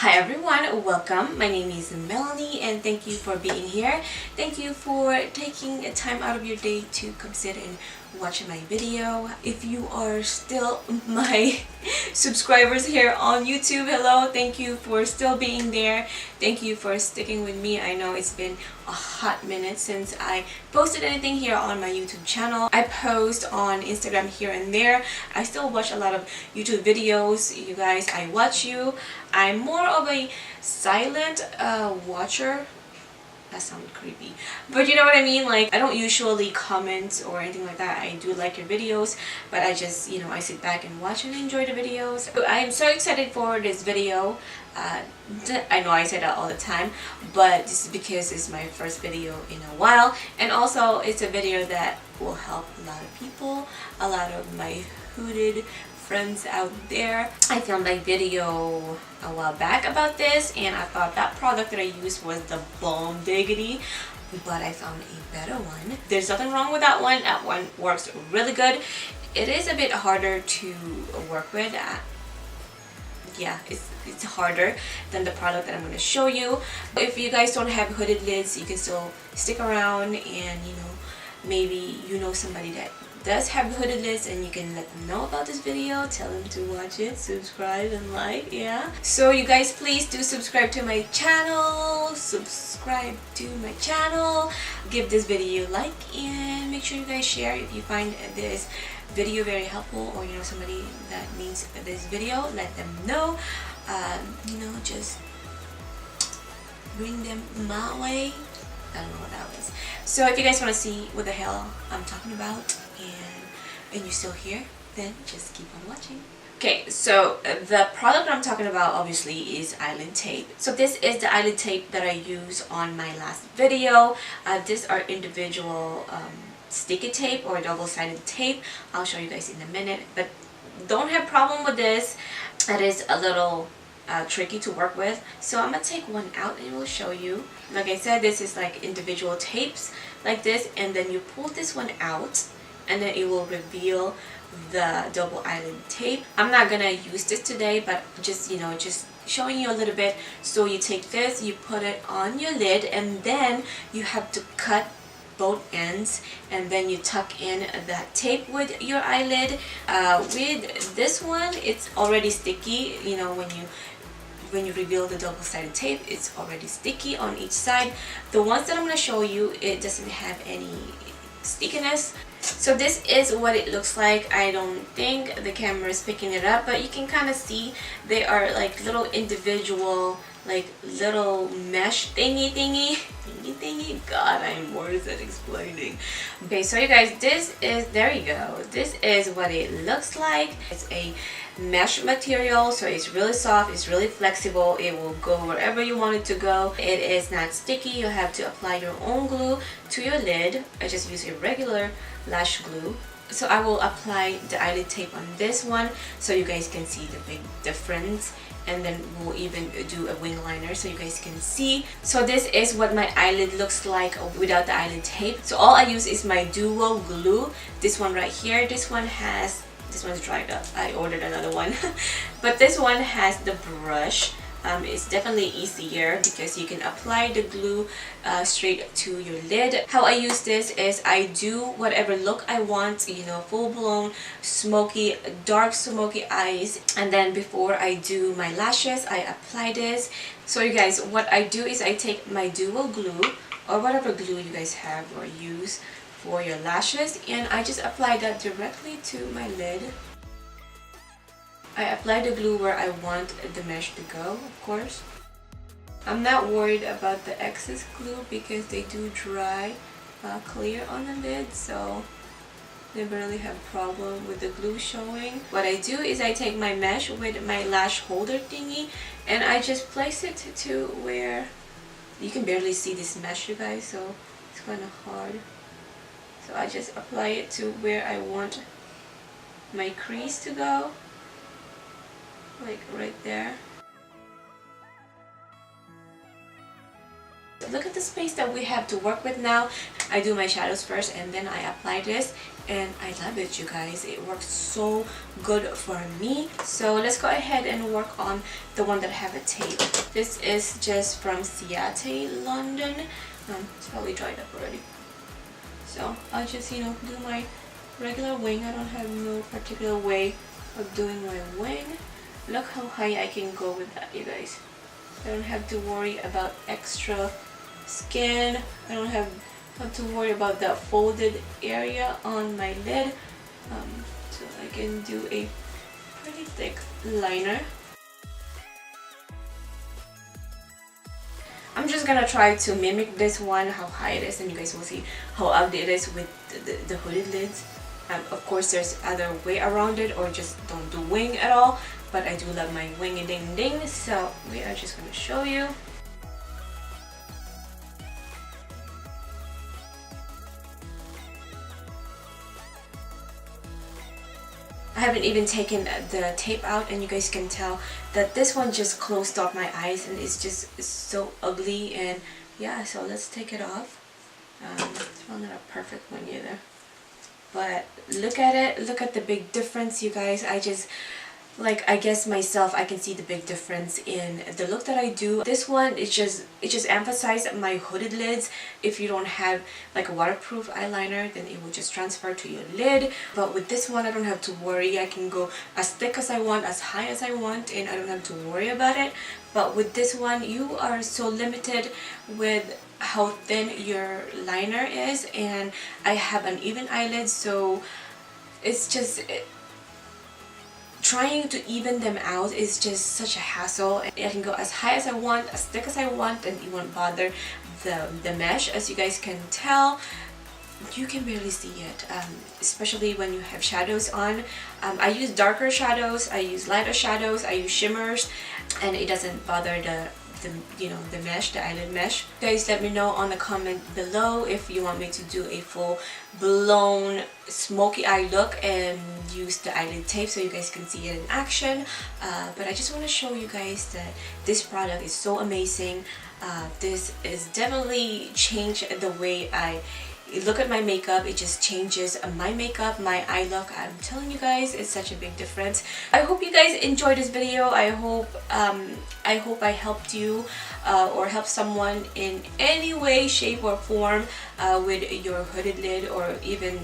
Hi everyone, welcome. My name is Melanie and thank you for being here. Thank you for taking time out of your day to come sit and watch my video. If you are still my subscribers here on YouTube, hello, thank you for still being there. Thank you for sticking with me. I know it's been a hot minute since I posted anything here on my YouTube channel. I post on Instagram here and there. I still watch a lot of YouTube videos. You guys, I watch you. I'm more of a silent watcher. That sounds creepy, but you know what I mean. Like, I don't usually comment or anything like that. I do like your videos, but I just, you know, I sit back and watch and enjoy the videos. So I'm so excited for this video. I know I say that all the time, but this is because it's my first video in a while, and also it's a video that will help a lot of people, a lot of my hooded friends out there. I filmed a video a while back about this, and I thought that product that I used was the bomb diggity, but I found a better one. There's nothing wrong with that one. That one works really good. It is a bit harder to work with. Yeah, it's harder than the product that I'm going to show you. If you guys don't have hooded lids, you can still stick around, and you know, maybe you know somebody that does have hooded lids and you can let them know about this video. Tell them to watch it, subscribe and like. Yeah, so you guys, please do subscribe to my channel, give this video a like, and make sure you guys share if you find this video very helpful, or you know somebody that needs this video. Let them know. You know, just bring them my way. I don't know what that was. So if you guys want to see what the hell I'm talking about, and you're still here, then just keep on watching. Okay, so the product I'm talking about obviously is Eyelid Tape. So this is the Eyelid Tape that I used on my last video. These are individual sticky tape or double-sided tape. I'll show you guys in a minute, but don't have problem with this. It is a little tricky to work with, so I'm gonna take one out and we'll show you. Like I said, this is like individual tapes like this, and then you pull this one out and then it will reveal the double eyelid tape. I'm not gonna use this today, but just, you know, just showing you a little bit. So you take this, you put it on your lid, and then you have to cut both ends, and then you tuck in that tape with your eyelid. With this one, it's already sticky. You know, when you reveal the double-sided tape, it's already sticky on each side. The ones that I'm going to show you, it doesn't have any stickiness. So this is what it looks like. I don't think the camera is picking it up, but you can kind of see they are like little individual, like little mesh thingy. God, I'm worse at explaining. Okay, so you guys, this is, there you go, this is what it looks like. It's a mesh material, so it's really soft, it's really flexible, it will go wherever you want it to go. It is not sticky. You have to apply your own glue to your lid. I just use a regular lash glue. So I will apply the eyelid tape on this one so you guys can see the big difference, and then we'll even do a wing liner so you guys can see. So this is what my eyelid looks like without the eyelid tape. So all I use is my duo glue, this one right here. This one's dried up. I ordered another one. But this one has the brush. It's definitely easier because you can apply the glue straight to your lid. How I use this is I do whatever look I want, you know, full-blown smoky, dark smoky eyes, and then before I do my lashes, I apply this. So you guys, what I do is I take my duo glue or whatever glue you guys have or use for your lashes, and I just apply that directly to my lid. I apply the glue where I want the mesh to go, of course. I'm not worried about the excess glue because they do dry clear on the lid, so never really have a problem with the glue showing. What I do is I take my mesh with my lash holder thingy, and I just place it to where you can barely see this mesh, you guys, so it's kind of hard. So I just apply it to where I want my crease to go. Like right there. look at the space that we have to work with now. I do my shadows first and then I apply this, and I love it, you guys. It works so good for me. So let's go ahead and work on the one that I have a tape. This is just from Seattle, London. It's probably dried up already. So I'll just, you know, do my regular wing. I don't have no particular way of doing my wing. Look how high I can go with that, you guys. I don't have to worry about extra skin. I don't have to worry about that folded area on my lid. So I can do a pretty thick liner. I'm just gonna try to mimic this one, how high it is, and you guys will see how ugly it is with the hooded lids. Of course, there's other way around it, or just don't do wing at all, but I do love my wing a ding ding, so we are just gonna show you. I haven't even taken the tape out, and you guys can tell that this one just closed off my eyes, and it's so ugly. And yeah, so let's take it off. It's not a perfect one either, but look at it. Look at the big difference, you guys. I guess myself, I can see the big difference in the look that I do. This one, it just emphasized my hooded lids. If you don't have like a waterproof eyeliner, then it will just transfer to your lid. But with this one, I don't have to worry. I can go as thick as I want, as high as I want, and I don't have to worry about it. But with this one, you are so limited with how thin your liner is, and I have an even eyelid, so it's just trying to even them out is just such a hassle. I can go as high as I want, as thick as I want, and it won't bother the mesh. As you guys can tell, you can barely see it, especially when you have shadows on. I use darker shadows, I use lighter shadows, I use shimmers, and it doesn't bother the mesh, the eyelid mesh. Guys, let me know on the comment below if you want me to do a full blown smoky eye look and use the eyelid tape so you guys can see it in action. But I just want to show you guys that this product is so amazing. This is definitely changed the way I look at my makeup. It just changes my makeup, my eye look. I'm telling you guys, it's such a big difference. I hope you guys enjoyed this video. I hope I helped you or helped someone in any way, shape, or form with your hooded lid, or even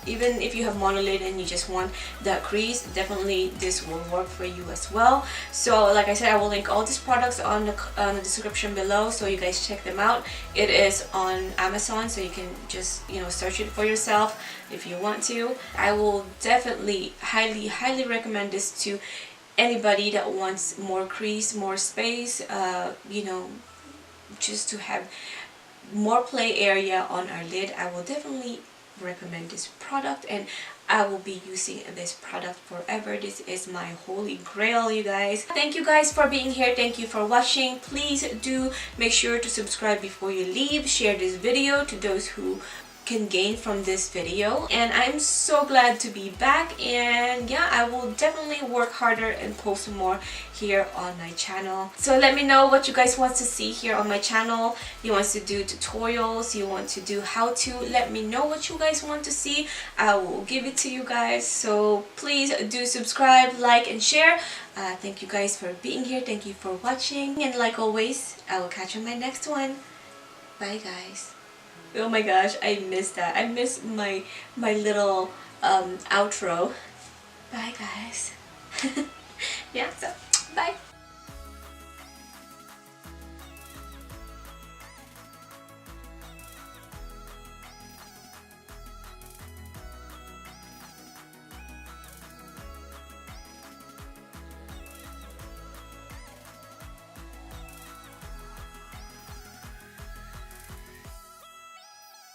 if you have monolid and you just want that crease, definitely this will work for you as well. So like I said, I will link all these products on the description below, so you guys check them out. It is on Amazon, so you can just search it for yourself if you want to. I will definitely highly recommend this to anybody that wants more crease, more space, just to have more play area on our lid. I will definitely recommend this product, and I will be using this product forever. This is my holy grail, you guys. Thank you guys for being here. Thank you for watching. Please do make sure to subscribe before you leave. Share this video to those who can gain from this video, and I'm so glad to be back. And yeah, I will definitely work harder and post more here on my channel. So let me know what you guys want to see here on my channel. You want to do tutorials, you want to do how to, let me know what you guys want to see. I will give it to you guys. So please do subscribe, like, and share. Thank you guys for being here. Thank you for watching, and like always, I will catch you in my next one. Bye guys. Oh my gosh, I miss that. I miss my little outro. Bye guys. Yeah, so bye.